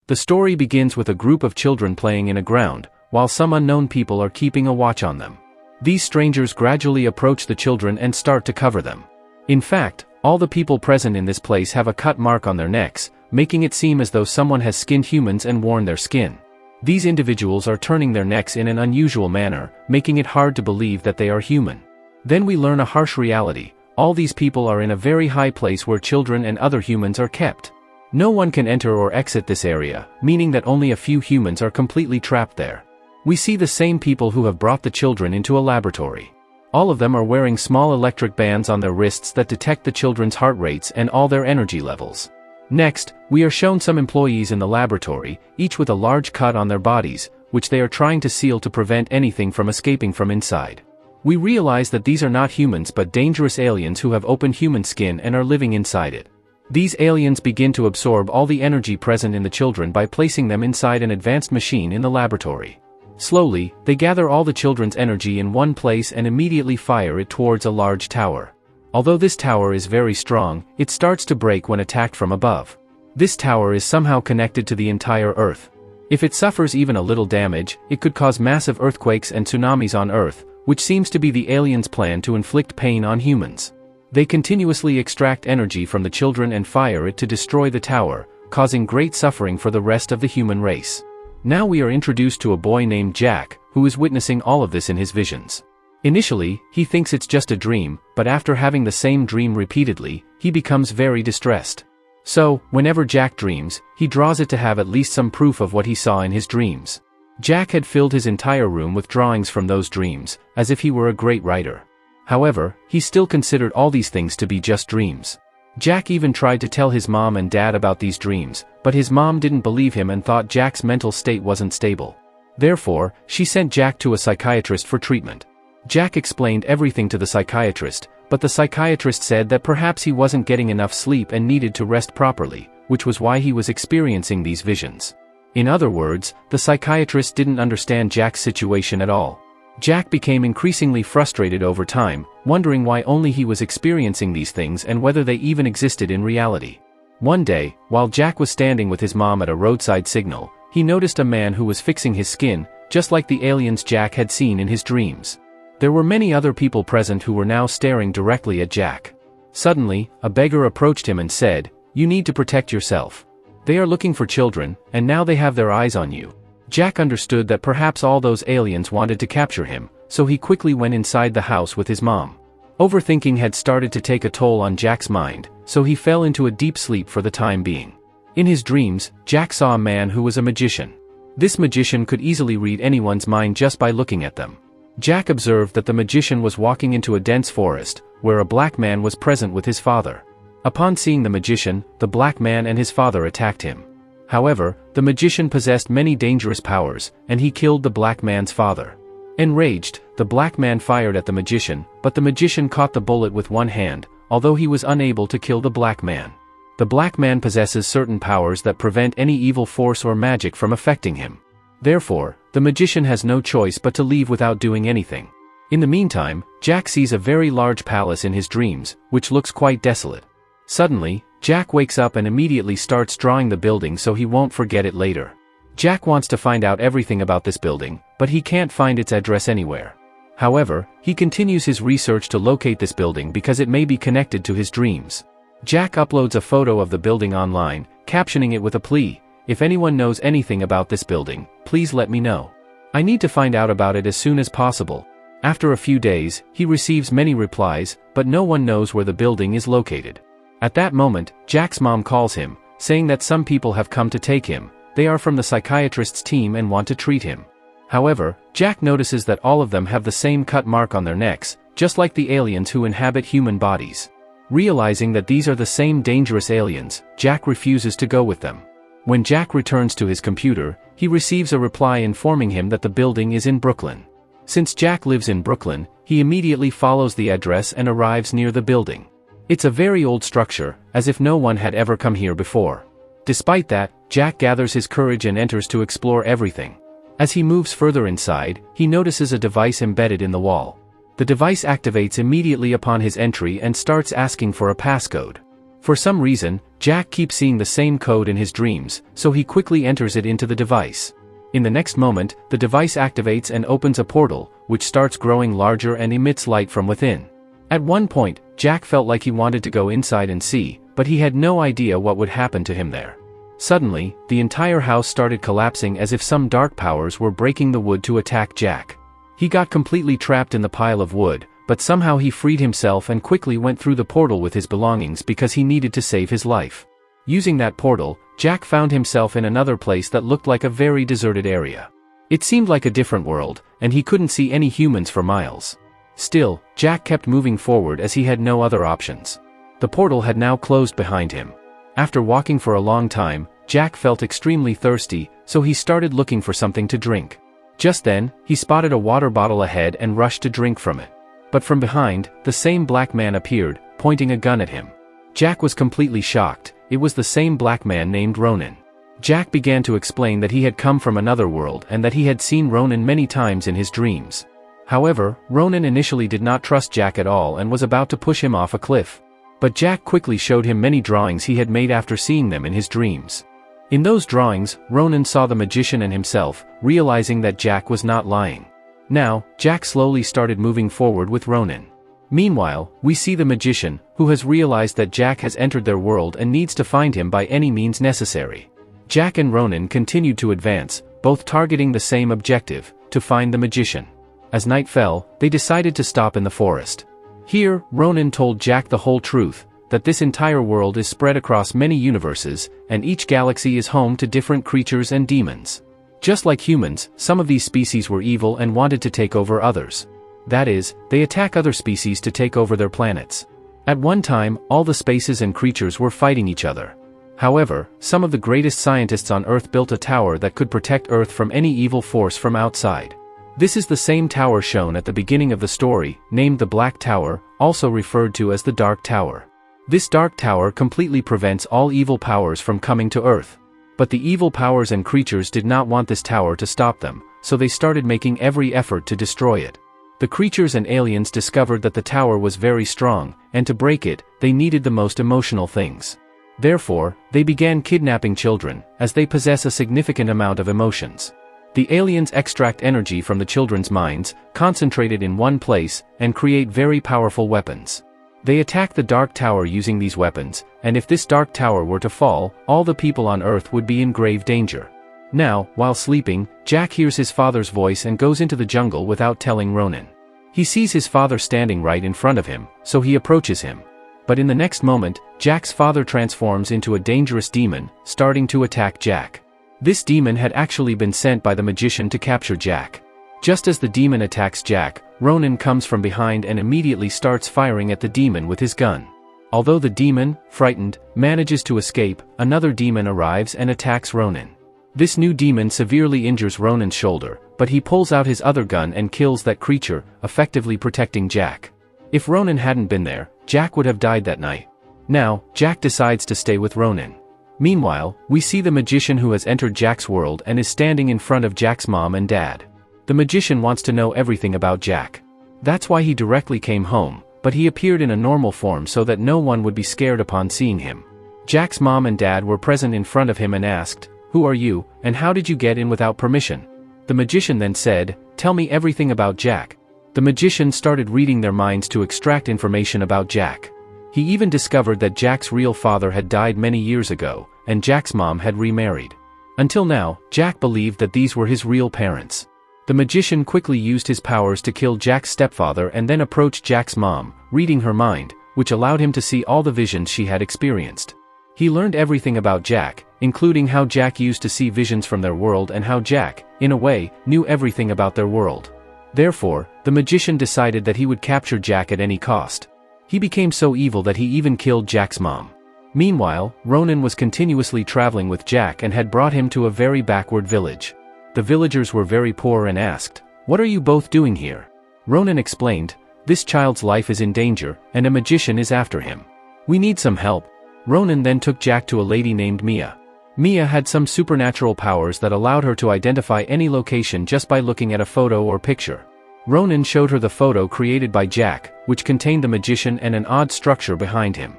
The story begins with a group of children playing in a ground, while some unknown people are keeping a watch on them. These strangers gradually approach the children and start to cover them. In fact, all the people present in this place have a cut mark on their necks, making it seem as though someone has skinned humans and worn their skin. These individuals are turning their necks in an unusual manner, making it hard to believe that they are human. Then we learn a harsh reality: all these people are in a very high place where children and other humans are kept. No one can enter or exit this area, meaning that only a few humans are completely trapped there. We see the same people who have brought the children into a laboratory. All of them are wearing small electric bands on their wrists that detect the children's heart rates and all their energy levels. Next, we are shown some employees in the laboratory, each with a large cut on their bodies, which they are trying to seal to prevent anything from escaping from inside. We realize that these are not humans but dangerous aliens who have opened human skin and are living inside it. These aliens begin to absorb all the energy present in the children by placing them inside an advanced machine in the laboratory. Slowly, they gather all the children's energy in one place and immediately fire it towards a large tower. Although this tower is very strong, it starts to break when attacked from above. This tower is somehow connected to the entire Earth. If it suffers even a little damage, it could cause massive earthquakes and tsunamis on Earth, which seems to be the aliens' plan to inflict pain on humans. They continuously extract energy from the children and fire it to destroy the tower, causing great suffering for the rest of the human race. Now we are introduced to a boy named Jack, who is witnessing all of this in his visions. Initially, he thinks it's just a dream, but after having the same dream repeatedly, he becomes very distressed. So, whenever Jack dreams, he draws it to have at least some proof of what he saw in his dreams. Jack had filled his entire room with drawings from those dreams, as if he were a great writer. However, he still considered all these things to be just dreams. Jack even tried to tell his mom and dad about these dreams, but his mom didn't believe him and thought Jack's mental state wasn't stable. Therefore, she sent Jack to a psychiatrist for treatment. Jack explained everything to the psychiatrist, but the psychiatrist said that perhaps he wasn't getting enough sleep and needed to rest properly, which was why he was experiencing these visions. In other words, the psychiatrist didn't understand Jack's situation at all. Jack became increasingly frustrated over time, wondering why only he was experiencing these things and whether they even existed in reality. One day, while Jack was standing with his mom at a roadside signal, he noticed a man who was fixing his skin, just like the aliens Jack had seen in his dreams. There were many other people present who were now staring directly at Jack. Suddenly, a beggar approached him and said, "You need to protect yourself. They are looking for children, and now they have their eyes on you." Jack understood that perhaps all those aliens wanted to capture him, so he quickly went inside the house with his mom. Overthinking had started to take a toll on Jack's mind, so he fell into a deep sleep for the time being. In his dreams, Jack saw a man who was a magician. This magician could easily read anyone's mind just by looking at them. Jack observed that the magician was walking into a dense forest, where a black man was present with his father. Upon seeing the magician, the black man and his father attacked him. However, the magician possessed many dangerous powers, and he killed the black man's father. Enraged, the black man fired at the magician, but the magician caught the bullet with one hand, although he was unable to kill the black man. The black man possesses certain powers that prevent any evil force or magic from affecting him. Therefore, the magician has no choice but to leave without doing anything. In the meantime, Jack sees a very large palace in his dreams, which looks quite desolate. Suddenly, Jack wakes up and immediately starts drawing the building so he won't forget it later. Jack wants to find out everything about this building, but he can't find its address anywhere. However, he continues his research to locate this building because it may be connected to his dreams. Jack uploads a photo of the building online, captioning it with a plea, "If anyone knows anything about this building, please let me know. I need to find out about it as soon as possible." After a few days, he receives many replies, but no one knows where the building is located. At that moment, Jack's mom calls him, saying that some people have come to take him. They are from the psychiatrist's team and want to treat him. However, Jack notices that all of them have the same cut mark on their necks, just like the aliens who inhabit human bodies. Realizing that these are the same dangerous aliens, Jack refuses to go with them. When Jack returns to his computer, he receives a reply informing him that the building is in Brooklyn. Since Jack lives in Brooklyn, he immediately follows the address and arrives near the building. It's a very old structure, as if no one had ever come here before. Despite that, Jack gathers his courage and enters to explore everything. As he moves further inside, he notices a device embedded in the wall. The device activates immediately upon his entry and starts asking for a passcode. For some reason, Jack keeps seeing the same code in his dreams, so he quickly enters it into the device. In the next moment, the device activates and opens a portal, which starts growing larger and emits light from within. At one point, Jack felt like he wanted to go inside and see, but he had no idea what would happen to him there. Suddenly, the entire house started collapsing as if some dark powers were breaking the wood to attack Jack. He got completely trapped in the pile of wood, but somehow he freed himself and quickly went through the portal with his belongings because he needed to save his life. Using that portal, Jack found himself in another place that looked like a very deserted area. It seemed like a different world, and he couldn't see any humans for miles. Still, Jack kept moving forward as he had no other options. The portal had now closed behind him. After walking for a long time, Jack felt extremely thirsty, so he started looking for something to drink. Just then, he spotted a water bottle ahead and rushed to drink from it. But from behind, the same black man appeared, pointing a gun at him. Jack was completely shocked. It was the same black man named Ronan. Jack began to explain that he had come from another world and that he had seen Ronan many times in his dreams. However, Ronan initially did not trust Jack at all and was about to push him off a cliff. But Jack quickly showed him many drawings he had made after seeing them in his dreams. In those drawings, Ronan saw the magician and himself, realizing that Jack was not lying. Now, Jack slowly started moving forward with Ronan. Meanwhile, we see the magician, who has realized that Jack has entered their world and needs to find him by any means necessary. Jack and Ronan continued to advance, both targeting the same objective, to find the magician. As night fell, they decided to stop in the forest. Here, Ronan told Jack the whole truth, that this entire world is spread across many universes, and each galaxy is home to different creatures and demons. Just like humans, some of these species were evil and wanted to take over others. That is, they attack other species to take over their planets. At one time, all the spaces and creatures were fighting each other. However, some of the greatest scientists on Earth built a tower that could protect Earth from any evil force from outside. This is the same tower shown at the beginning of the story, named the Black Tower, also referred to as the Dark Tower. This Dark Tower completely prevents all evil powers from coming to Earth. But the evil powers and creatures did not want this tower to stop them, so they started making every effort to destroy it. The creatures and aliens discovered that the tower was very strong, and to break it, they needed the most emotional things. Therefore, they began kidnapping children, as they possess a significant amount of emotions. The aliens extract energy from the children's minds, concentrate it in one place, and create very powerful weapons. They attack the Dark Tower using these weapons, and if this Dark Tower were to fall, all the people on Earth would be in grave danger. Now, while sleeping, Jack hears his father's voice and goes into the jungle without telling Ronan. He sees his father standing right in front of him, so he approaches him. But in the next moment, Jack's father transforms into a dangerous demon, starting to attack Jack. This demon had actually been sent by the magician to capture Jack. Just as the demon attacks Jack, Ronan comes from behind and immediately starts firing at the demon with his gun. Although the demon, frightened, manages to escape, another demon arrives and attacks Ronan. This new demon severely injures Ronan's shoulder, but he pulls out his other gun and kills that creature, effectively protecting Jack. If Ronan hadn't been there, Jack would have died that night. Now, Jack decides to stay with Ronan. Meanwhile, we see the magician who has entered Jack's world and is standing in front of Jack's mom and dad. The magician wants to know everything about Jack. That's why he directly came home, but he appeared in a normal form so that no one would be scared upon seeing him. Jack's mom and dad were present in front of him and asked, "Who are you, and how did you get in without permission?" The magician then said, "Tell me everything about Jack." The magician started reading their minds to extract information about Jack. He even discovered that Jack's real father had died many years ago, and Jack's mom had remarried. Until now, Jack believed that these were his real parents. The magician quickly used his powers to kill Jack's stepfather and then approached Jack's mom, reading her mind, which allowed him to see all the visions she had experienced. He learned everything about Jack, including how Jack used to see visions from their world and how Jack, in a way, knew everything about their world. Therefore, the magician decided that he would capture Jack at any cost. He became so evil that he even killed Jack's mom. Meanwhile, Ronan was continuously traveling with Jack and had brought him to a very backward village. The villagers were very poor and asked, "What are you both doing here?" Ronan explained, "This child's life is in danger, and a magician is after him. We need some help." Ronan then took Jack to a lady named Mia. Mia had some supernatural powers that allowed her to identify any location just by looking at a photo or picture. Ronan showed her the photo created by Jack, which contained the magician and an odd structure behind him.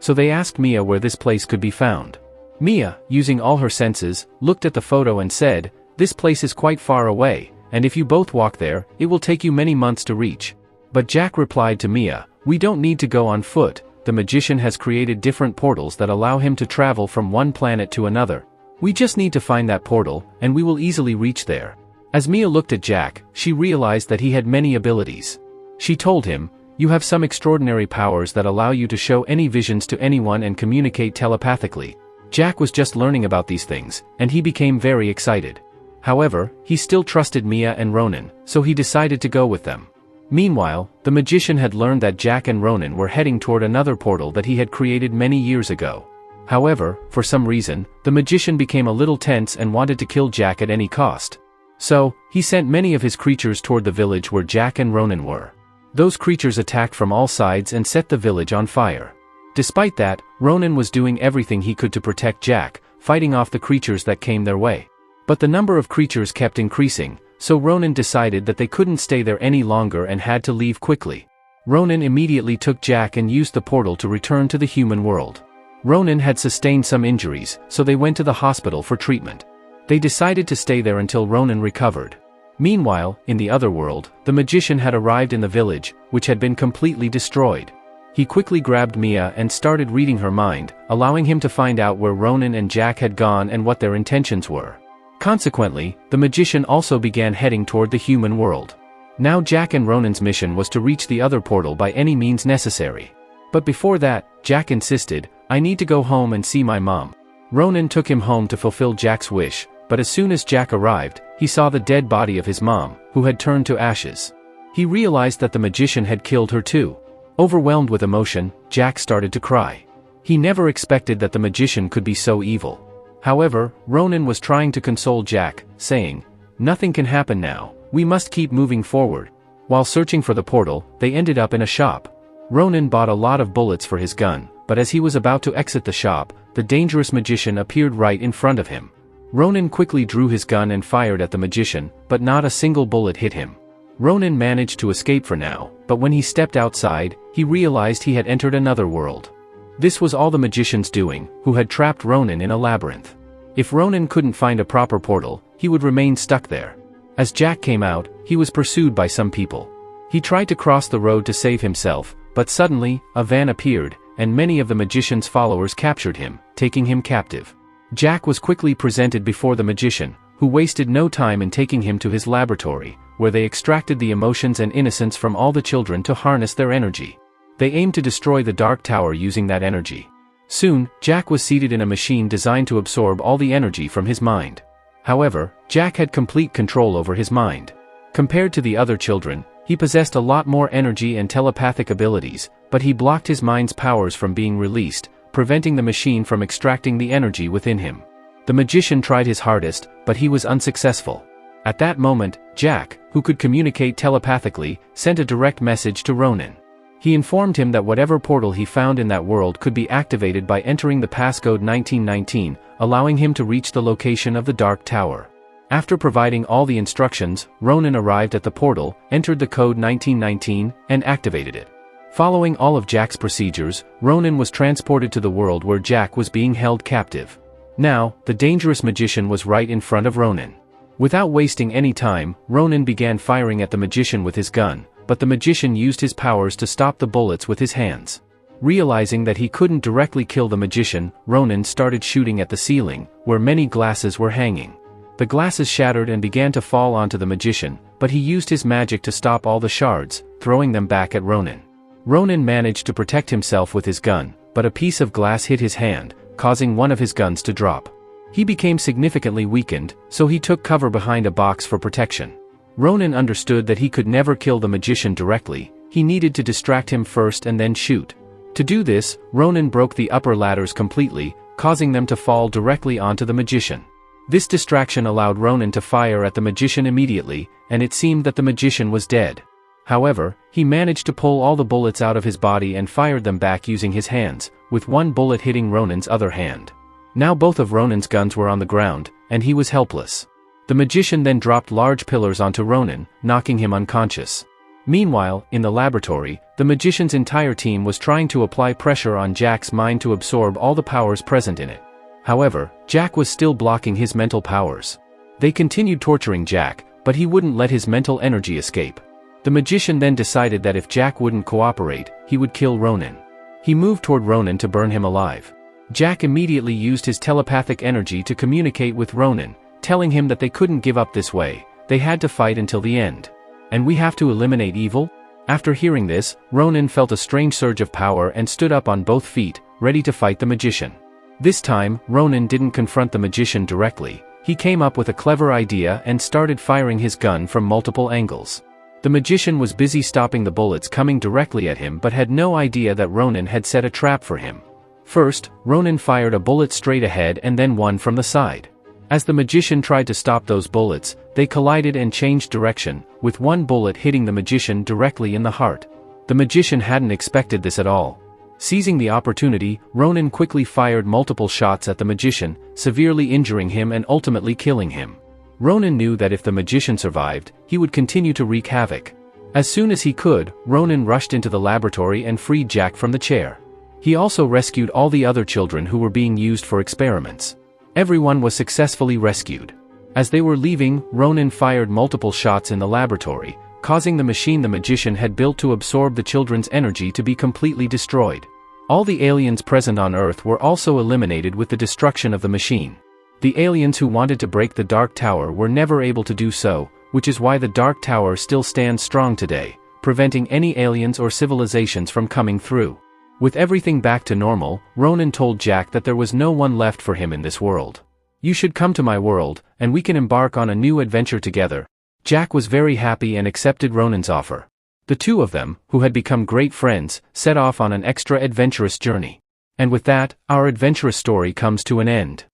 so they asked Mia where this place could be found. Mia, using all her senses, looked at the photo and said, "This place is quite far away, and if you both walk there, it will take you many months to reach." But Jack replied to Mia, "We don't need to go on foot, the magician has created different portals that allow him to travel from one planet to another. We just need to find that portal, and we will easily reach there." As Mia looked at Jack, she realized that he had many abilities. She told him, "You have some extraordinary powers that allow you to show any visions to anyone and communicate telepathically." Jack was just learning about these things, and he became very excited. However, he still trusted Mia and Ronan, so he decided to go with them. Meanwhile, the magician had learned that Jack and Ronan were heading toward another portal that he had created many years ago. However, for some reason, the magician became a little tense and wanted to kill Jack at any cost. So, he sent many of his creatures toward the village where Jack and Ronan were. Those creatures attacked from all sides and set the village on fire. Despite that, Ronan was doing everything he could to protect Jack, fighting off the creatures that came their way. But the number of creatures kept increasing, so Ronan decided that they couldn't stay there any longer and had to leave quickly. Ronan immediately took Jack and used the portal to return to the human world. Ronan had sustained some injuries, so they went to the hospital for treatment. They decided to stay there until Ronan recovered. Meanwhile, in the other world, the magician had arrived in the village, which had been completely destroyed. He quickly grabbed Mia and started reading her mind, allowing him to find out where Ronan and Jack had gone and what their intentions were. Consequently, the magician also began heading toward the human world. Now Jack and Ronan's mission was to reach the other portal by any means necessary. But before that, Jack insisted, "I need to go home and see my mom." Ronan took him home to fulfill Jack's wish, but as soon as Jack arrived, he saw the dead body of his mom, who had turned to ashes. He realized that the magician had killed her too. Overwhelmed with emotion, Jack started to cry. He never expected that the magician could be so evil. However, Ronan was trying to console Jack, saying, "Nothing can happen now, we must keep moving forward." While searching for the portal, they ended up in a shop. Ronan bought a lot of bullets for his gun, but as he was about to exit the shop, the dangerous magician appeared right in front of him. Ronan quickly drew his gun and fired at the magician, but not a single bullet hit him. Ronan managed to escape for now, but when he stepped outside, he realized he had entered another world. This was all the magician's doing, who had trapped Ronan in a labyrinth. If Ronan couldn't find a proper portal, he would remain stuck there. As Jack came out, he was pursued by some people. He tried to cross the road to save himself, but suddenly, a van appeared, and many of the magician's followers captured him, taking him captive. Jack was quickly presented before the magician, who wasted no time in taking him to his laboratory, where they extracted the emotions and innocence from all the children to harness their energy. They aimed to destroy the Dark Tower using that energy. Soon, Jack was seated in a machine designed to absorb all the energy from his mind. However, Jack had complete control over his mind. Compared to the other children, he possessed a lot more energy and telepathic abilities, but he blocked his mind's powers from being released, preventing the machine from extracting the energy within him. The magician tried his hardest, but he was unsuccessful. At that moment, Jack, who could communicate telepathically, sent a direct message to Ronan. He informed him that whatever portal he found in that world could be activated by entering the passcode 1919, allowing him to reach the location of the Dark Tower. After providing all the instructions, Ronan arrived at the portal, entered the code 1919, and activated it. Following all of Jack's procedures, Ronan was transported to the world where Jack was being held captive. Now, the dangerous magician was right in front of Ronan. Without wasting any time, Ronan began firing at the magician with his gun, but the magician used his powers to stop the bullets with his hands. Realizing that he couldn't directly kill the magician, Ronan started shooting at the ceiling, where many glasses were hanging. The glasses shattered and began to fall onto the magician, but he used his magic to stop all the shards, throwing them back at Ronan. Ronan managed to protect himself with his gun, but a piece of glass hit his hand, causing one of his guns to drop. He became significantly weakened, so he took cover behind a box for protection. Ronan understood that he could never kill the magician directly, he needed to distract him first and then shoot. To do this, Ronan broke the upper ladders completely, causing them to fall directly onto the magician. This distraction allowed Ronan to fire at the magician immediately, and it seemed that the magician was dead. However, he managed to pull all the bullets out of his body and fired them back using his hands, with one bullet hitting Ronan's other hand. Now both of Ronan's guns were on the ground, and he was helpless. The magician then dropped large pillars onto Ronan, knocking him unconscious. Meanwhile, in the laboratory, the magician's entire team was trying to apply pressure on Jack's mind to absorb all the powers present in it. However, Jack was still blocking his mental powers. They continued torturing Jack, but he wouldn't let his mental energy escape. The magician then decided that if Jack wouldn't cooperate, he would kill Ronan. He moved toward Ronan to burn him alive. Jack immediately used his telepathic energy to communicate with Ronan, telling him that they couldn't give up this way, they had to fight until the end. And we have to eliminate evil? After hearing this, Ronan felt a strange surge of power and stood up on both feet, ready to fight the magician. This time, Ronan didn't confront the magician directly. He came up with a clever idea and started firing his gun from multiple angles. The magician was busy stopping the bullets coming directly at him but had no idea that Ronan had set a trap for him. First, Ronan fired a bullet straight ahead and then one from the side. As the magician tried to stop those bullets, they collided and changed direction, with one bullet hitting the magician directly in the heart. The magician hadn't expected this at all. Seizing the opportunity, Ronan quickly fired multiple shots at the magician, severely injuring him and ultimately killing him. Ronan knew that if the magician survived, he would continue to wreak havoc. As soon as he could, Ronan rushed into the laboratory and freed Jack from the chair. He also rescued all the other children who were being used for experiments. Everyone was successfully rescued. As they were leaving, Ronan fired multiple shots in the laboratory, causing the machine the magician had built to absorb the children's energy to be completely destroyed. All the aliens present on Earth were also eliminated with the destruction of the machine. The aliens who wanted to break the Dark Tower were never able to do so, which is why the Dark Tower still stands strong today, preventing any aliens or civilizations from coming through. With everything back to normal, Ronan told Jack that there was no one left for him in this world. "You should come to my world, and we can embark on a new adventure together." Jack was very happy and accepted Ronan's offer. The two of them, who had become great friends, set off on an extra adventurous journey. And with that, our adventurous story comes to an end.